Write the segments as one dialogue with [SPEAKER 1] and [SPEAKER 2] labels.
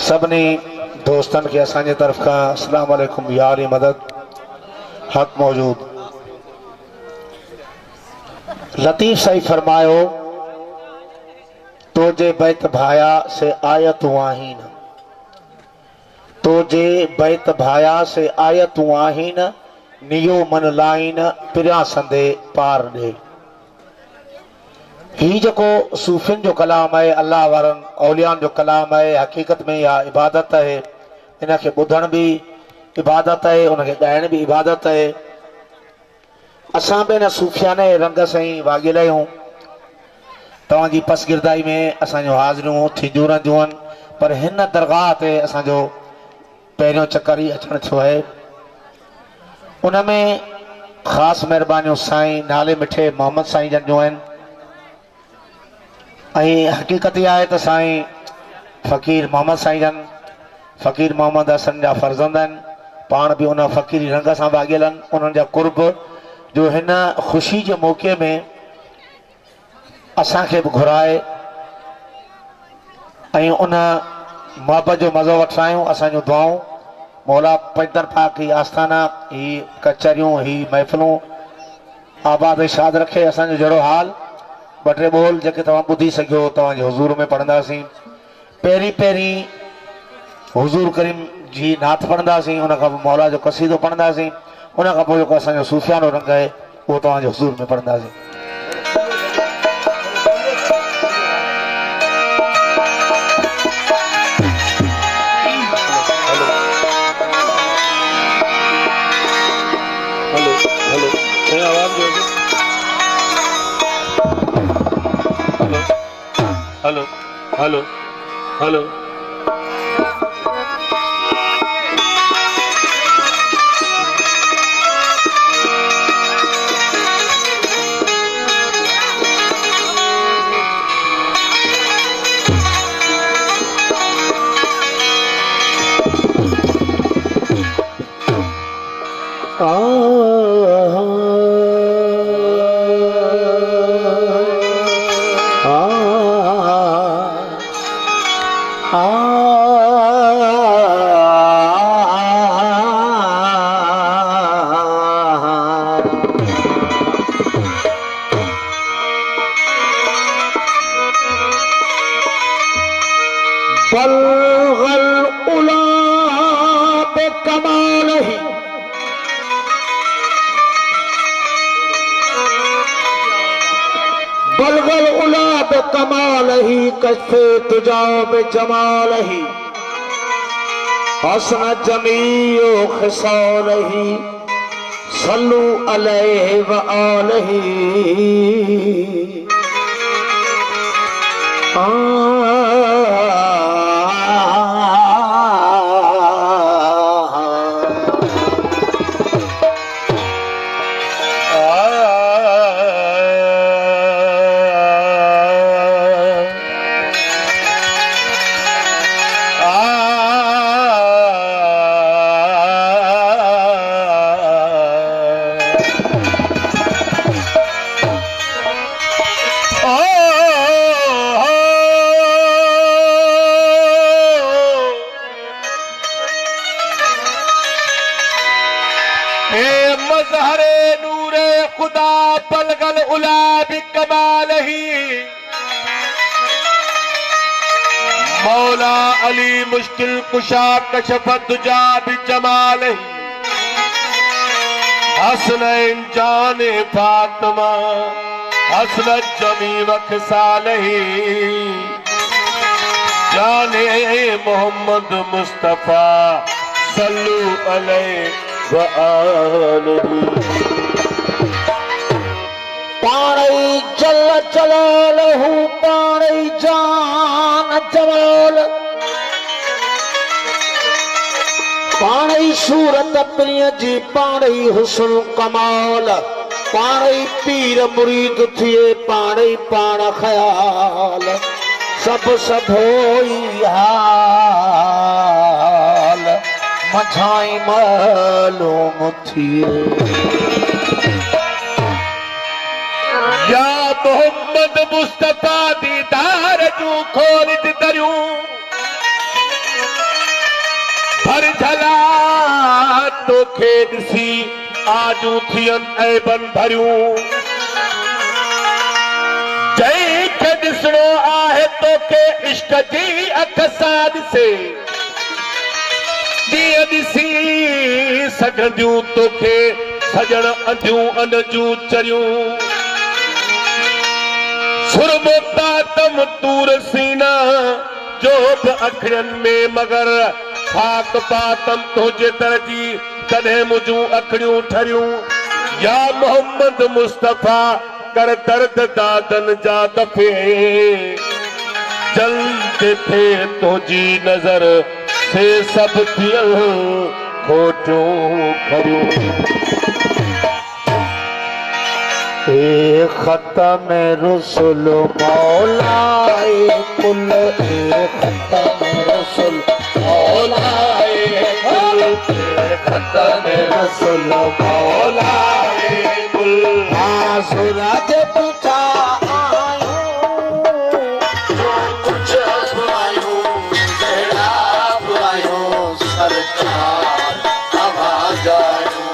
[SPEAKER 1] सबनी दोस्तन के असांजे तरफ का अस्सलाम वालेकुम यार मदद हक मौजूद। लतीफ़ सही फरमायो तो जे बैत भाया से आयतूं आहिन, तो जे बैत भाया से आयतूं आहिन, नियो मन लाइन पिरिया संदे पार दे। ही जो सूफिन जो कलाम है, अल्लाह वारन औलियान जो कलाम है, हकीकत में या इबादत है। इनके बुधण भी इबादत है, उनके गायन भी इबादत है। असां बि न सूफियाने रंग सां वागियल आहियूं। तव्हांजी पसगिरदाई में असांजो हाज़िरियूं थींदियूं रहंदियूं आहिनि, पर हिन दरगाह ते असांजो पहिरियों चकर ई अचणु थियो आहे। उन में ख़ासि महिरबानियूं साईं नाले मिठे मोहम्मद साईं जन जूं आहिनि। हकीकत यह है तो साईं फ़कीर मोहम्मद साईं जन फ़कीर मोहम्मद हसन जा फर्जंद आहिनि, पाण भी उन फ़कीरी रंग सां वागियल आहिनि। उन्हनि जा कुर्ब जो हिन ख़ुशी के मौक़े में असांखे बि घुराए ऐं उन मोहब्बत जो मज़ो वठायूं। असांजूं दुआऊं मौला पैदर पाक ही आस्थाना ही कचहरियूं ही महफ़िलूं आबाद शाद रखे। असांजो जहिड़ो हाल ॿ टे बोल जेके तव्हां ॿुधी सघियो तव्हांजे हुज़ूर में पढ़ंदासीं। पहिरीं पहिरीं हुज़ूर करीम जी नात पढ़ंदासीं, उन खां पोइ मौला जो क़सीदो पढ़ंदासीं, उन खां पोइ जेको असांजो सूफ़ियानो रंग आहे उहो तव्हांजे हुज़ूर में पढ़ंदासीं। हेलो हेलो हेलो कमाल ही कैसे तुजाओ बेजमाल ही हसन जमीओ खिसाल ही सल्लू अलैहि व आलिही। मौला अली मुश्किल कुशा कशफत दुजा भी जमाल हसनैन जाने फातिमा हसनत जमी वखसाल जाने मोहम्मद मुस्तफा सल्लू अलैहि व आलिही। पाणई जल जलालहू पाणई जान जमाल पाणई सूरत प्रिय जी पाणई हुस्न कमाल पाणई पीर मुरीद थिए पाणई पाण ख्याल सब सब होई हाल मझाई मालूम थिए। या मोहम्मद मुस्तफा दीदार जू खोल दरियूं
[SPEAKER 2] भला तोखे ॾिसी आजू थियनि ऐबन भरियूं जंहिंखे ॾिसणो आहे तोखे इश्क जी अख सां ॾिसे ॾींहं ॾिसी सघंदियूं तोखे सजण अंधियूं अन जूं चरियूं सुरमोता तम तूर सीना जो बि अखियुनि में मगर खाक पातम तुंहिंजे दर जी कॾहिं मुंहिंजूं अखियूं ठरियूं या मोहम्मद मुस्तफ़ा कर दर्द दादन जा दफ़े जल्द थे तुंहिंजी नज़र से सभु थियनि खोटियूं खरियूं
[SPEAKER 1] खत्म रसूल मौलाए कुल खत्म रसूल मौलाए कुल खत्म रसूल मौलाए कुल सूरज पूछा आयो कुछ आयो जड़ा आयो सरकार आवाज आयो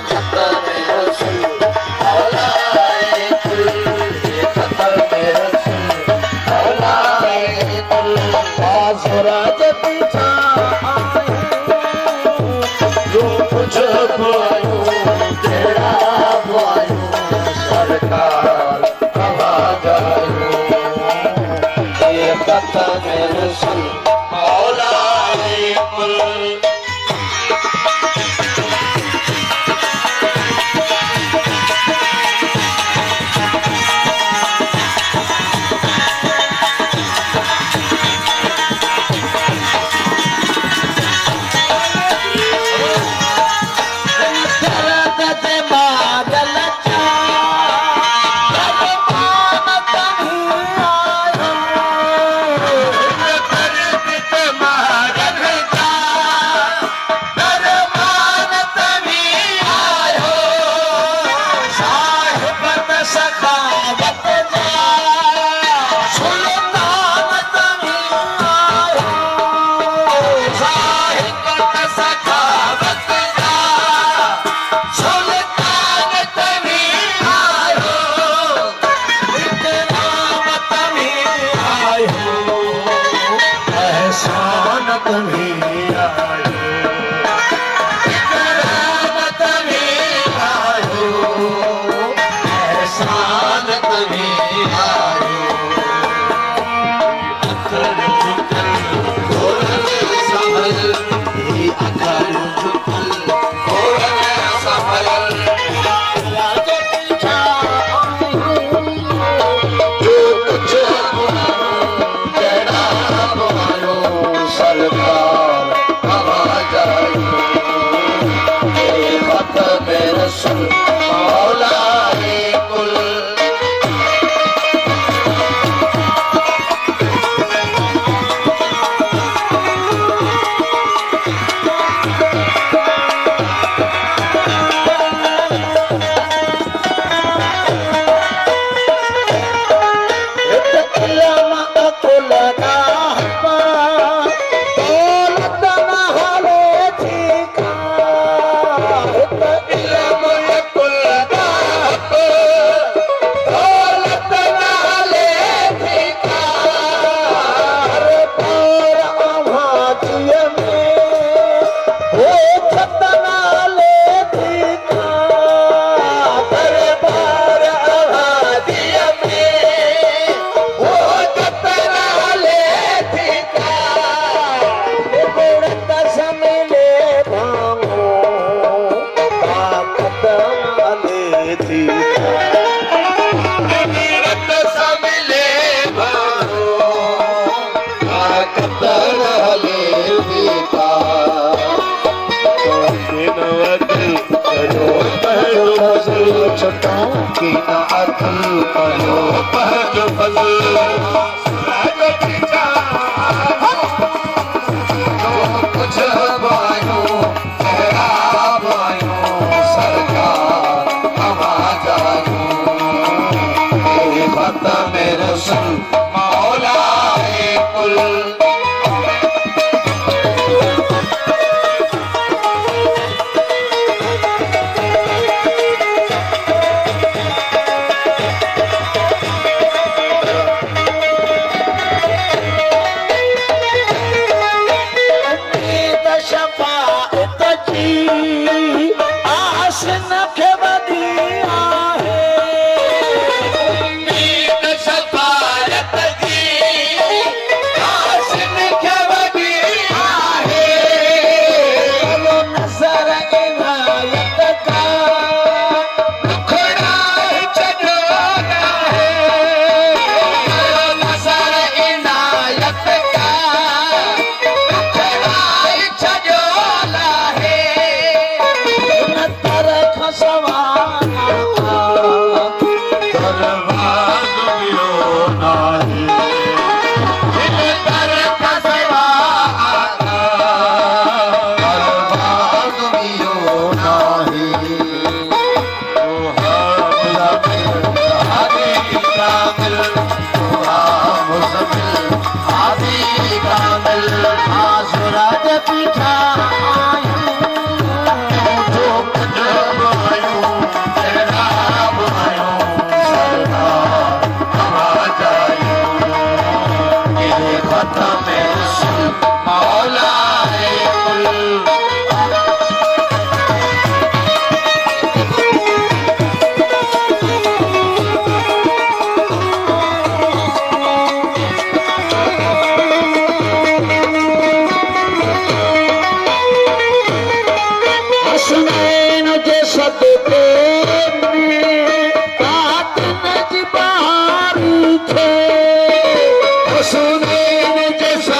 [SPEAKER 1] खत्म सूरज पीछा जो कुछ आयो तेरा आयो सरकार आवाज आयो ये खत्म रसूल मौलाए कुल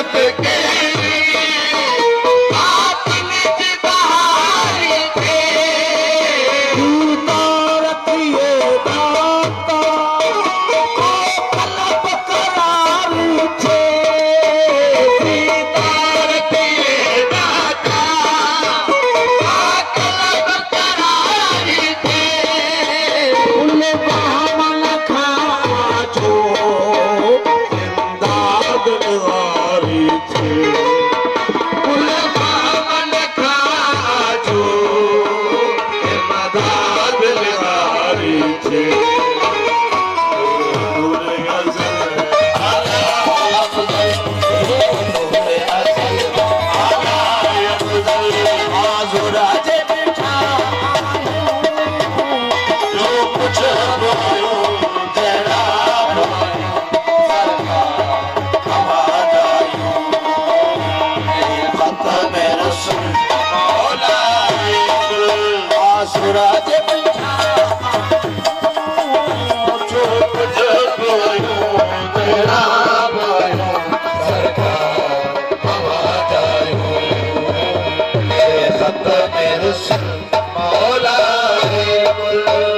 [SPEAKER 2] खिदमत के
[SPEAKER 1] मेरे मौला